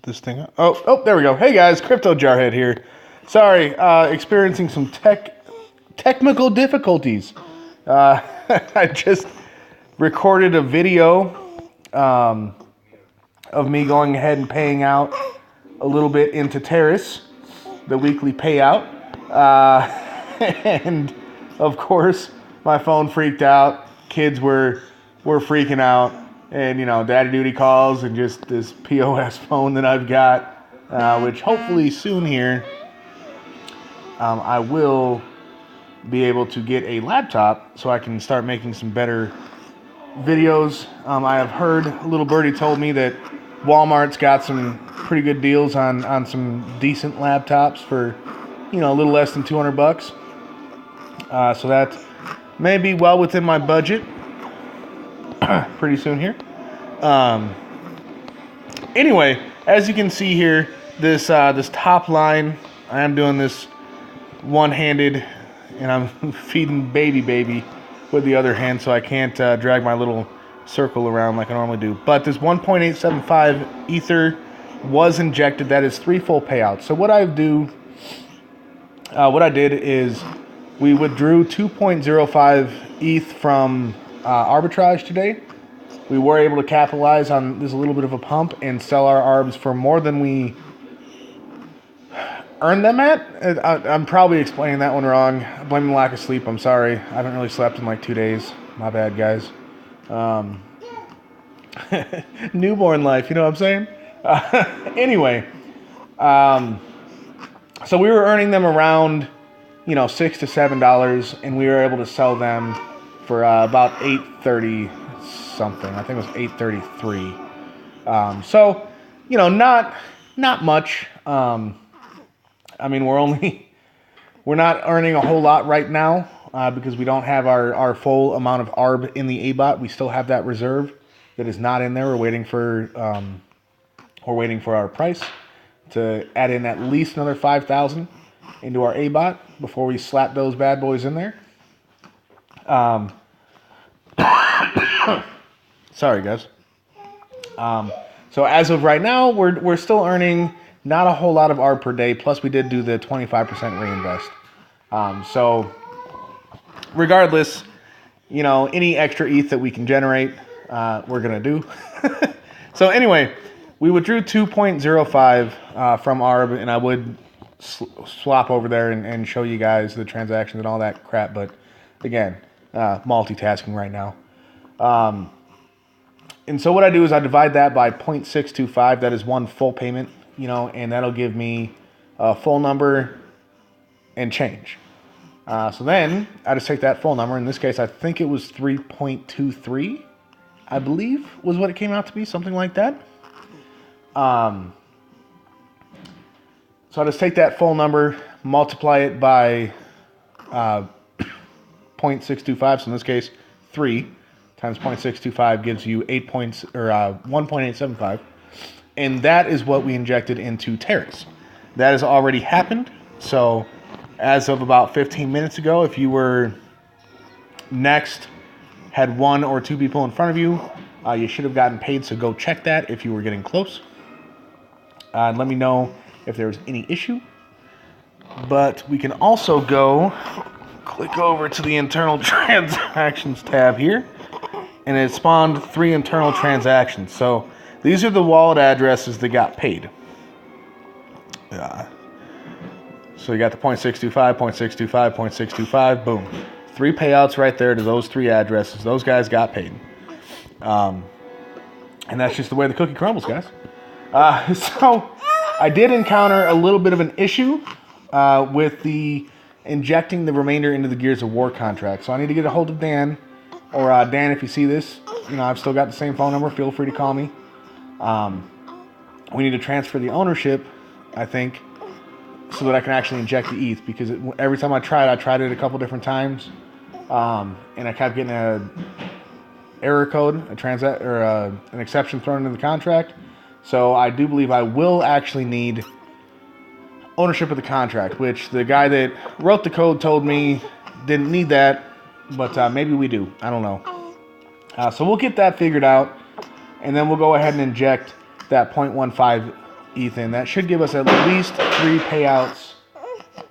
this thing up? Oh, there we go. Hey guys, Crypto Jarhead here. Sorry, experiencing some technical difficulties. I just recorded a video of me going ahead and paying out a little bit into Teris, the weekly payout. And of course, my phone freaked out. Kids were freaking out. And, you know, daddy duty calls and just this POS phone that I've got, which hopefully soon here, I will be able to get a laptop so I can start making some better videos. I have heard, a little birdie told me that Walmart's got some pretty good deals on some decent laptops for, you know, a little less than $200. So that may be well within my budget pretty soon here. Anyway, as you can see here, this top line, I am doing this one-handed, and I'm feeding baby with the other hand, so I can't drag my little circle around like I normally do. But this 1.875 Ether was injected. That is 3 full payouts. So what I did is we withdrew 2.05 ETH from arbitrage today. We were able to capitalize on this little bit of a pump and sell our ARBs for more than we earned them at. I'm probably explaining that one wrong. I blame the lack of sleep. I'm sorry. I haven't really slept in like 2 days. My bad, guys. Newborn life, you know what I'm saying? Anyway, so we were earning them around, you know, $6 to $7, and we were able to sell them for about $8.30 something. I think it was $8.33. So, you know, not much. I mean, we're not earning a whole lot right now because we don't have our full amount of ARB in the ABOT. We still have that reserve that is not in there. We're waiting for our price to add in at least another 5,000 into our ABOT before we slap those bad boys in there. Sorry, guys. So as of right now, we're still earning not a whole lot of ARB per day. Plus, we did do the 25% reinvest. So regardless, you know, any extra ETH that we can generate, we're gonna do. So anyway, we withdrew 2.05 from ARB, and I would swap over there and show you guys the transactions and all that crap. But again, multitasking right now. And so what I do is I divide that by 0.625. That is one full payment, you know, and that'll give me a full number and change. So then I just take that full number. In this case, I think it was 3.23, I believe, was what it came out to be, something like that. So I just take that full number, multiply it by 0.625. So in this case, 3 times 0.625 gives you 1.875. And that is what we injected into Teris. That has already happened. So as of about 15 minutes ago, if you were next, had 1 or 2 people in front of you, you should have gotten paid. So go check that if you were getting close. And let me know if there's any issue. But we can also go click over to the internal transactions tab here. And it spawned 3 internal transactions. So these are the wallet addresses that got paid. So you got the 0.625, 0.625, 0.625, boom. 3 payouts right there to those 3 addresses. Those guys got paid. And that's just the way the cookie crumbles, guys. So I did encounter a little bit of an issue with the injecting the remainder into the Gears of War contract. So I need to get a hold of Dan. Or Dan, if you see this, you know, I've still got the same phone number. Feel free to call me. We need to transfer the ownership, I think, so that I can actually inject the ETH. Because every time I tried it a couple different times, and I kept getting an error code, an exception thrown into the contract. So I do believe I will actually need ownership of the contract, which the guy that wrote the code told me didn't need that. But maybe we do. I don't know. So we'll get that figured out. And then we'll go ahead and inject that 0.15 Ethan. That should give us at least 3 payouts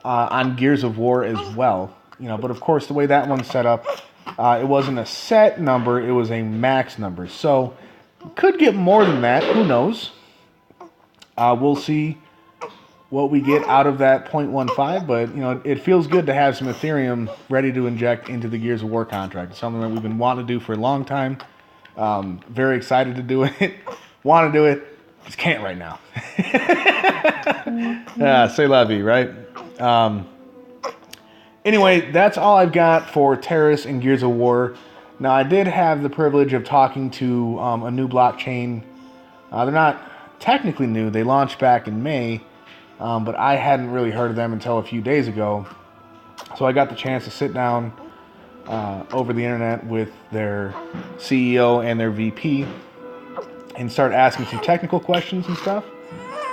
on Gears of War as well. But of course, the way that one's set up, it wasn't a set number, it was a max number. So, could get more than that, who knows? We'll see what we get out of that 0.15, but it feels good to have some Ethereum ready to inject into the Gears of War contract. It's something that we've been wanting to do for a long time. Very excited to do it. Want to do it, just can't right now. C'est la vie, right? Anyway, that's all I've got for Teris and Gears of War. Now, I did have the privilege of talking to a new blockchain. They're not technically new. They launched back in May, but I hadn't really heard of them until a few days ago. So I got the chance to sit down over the internet with their CEO and their VP and start asking some technical questions and stuff.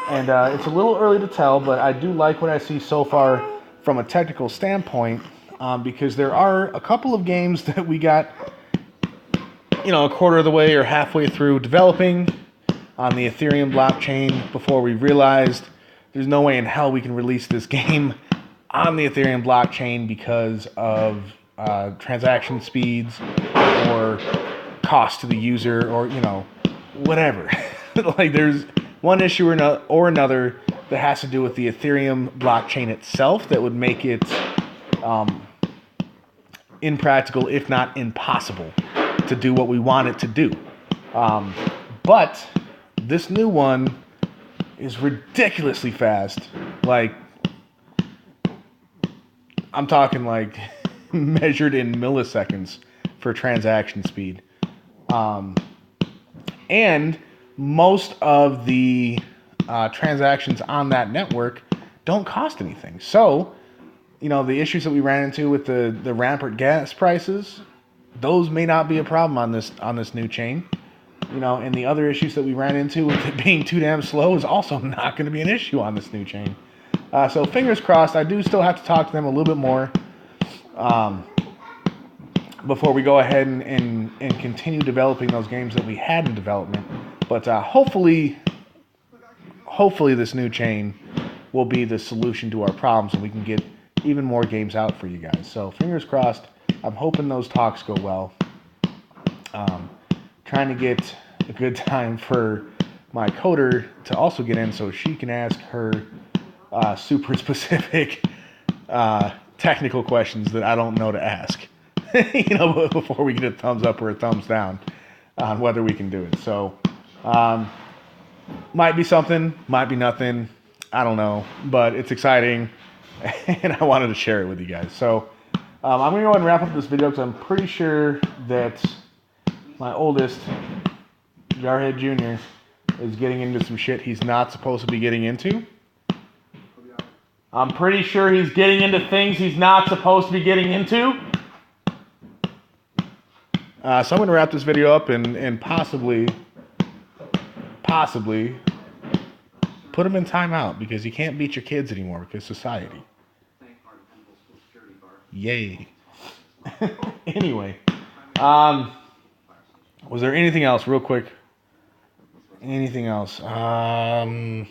And it's a little early to tell, but I do like what I see so far from a technical standpoint, because there are a couple of games that we got, a quarter of the way or halfway through developing on the Ethereum blockchain before we realized there's no way in hell we can release this game on the Ethereum blockchain because of transaction speeds or cost to the user or, whatever. Like there's one issue or another that has to do with the Ethereum blockchain itself that would make it impractical, if not impossible, to do what we want it to do. But this new one is ridiculously fast. Like, I'm talking like measured in milliseconds for transaction speed. And most of the transactions on that network don't cost anything. So, the issues that we ran into with the rampant gas prices, those may not be a problem on this new chain. And the other issues that we ran into with it being too damn slow is also not going to be an issue on this new chain. So fingers crossed. I do still have to talk to them a little bit more before we go ahead and continue developing those games that we had in development. But hopefully this new chain will be the solution to our problems and we can get even more games out for you guys. So fingers crossed. I'm hoping those talks go well. Trying to get a good time for my coder to also get in so she can ask her super specific technical questions that I don't know to ask. Before we get a thumbs up or a thumbs down on whether we can do it. So, might be something, might be nothing. I don't know, but it's exciting, and I wanted to share it with you guys. So, I'm going to go ahead and wrap up this video because I'm pretty sure that my oldest, Jarhead Jr., is getting into some shit he's not supposed to be getting into. I'm pretty sure he's getting into things he's not supposed to be getting into. So I'm going to wrap this video up and possibly put him in timeout because you can't beat your kids anymore because society. Yay. Anyway, was there anything else real quick? Anything else? No,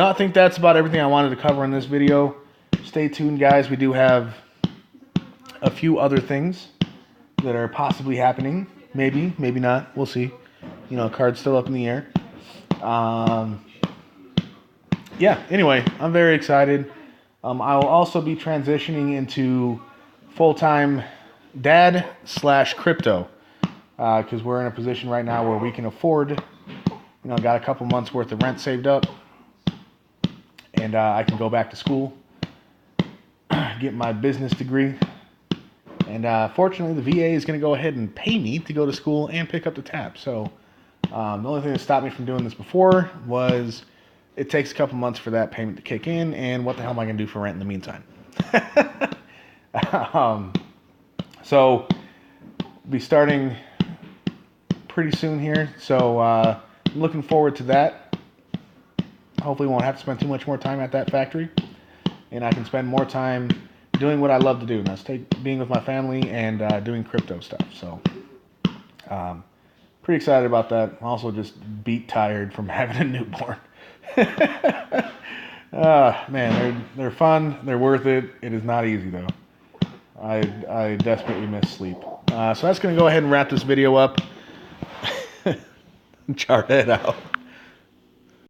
I think that's about everything I wanted to cover in this video. Stay tuned, guys. We do have a few other things that are possibly happening. Maybe, maybe not. We'll see. Card's still up in the air. Yeah, anyway, I'm very excited. I will also be transitioning into full-time dad/crypto because we're in a position right now where we can afford, got a couple months worth of rent saved up, and I can go back to school, get my business degree, and fortunately the VA is going to go ahead and pay me to go to school and pick up the tab. So the only thing that stopped me from doing this before was it takes a couple months for that payment to kick in, and what the hell am I going to do for rent in the meantime? So be starting pretty soon here, so I'm looking forward to that. Hopefully won't have to spend too much more time at that factory, and I can spend more time doing what I love to do, and that's being with my family and doing crypto stuff. So pretty excited about that. Also just beat tired from having a newborn. Man, they're fun. They're worth it. It is not easy though. I desperately miss sleep. So that's going to go ahead and wrap this video up. Chart it out.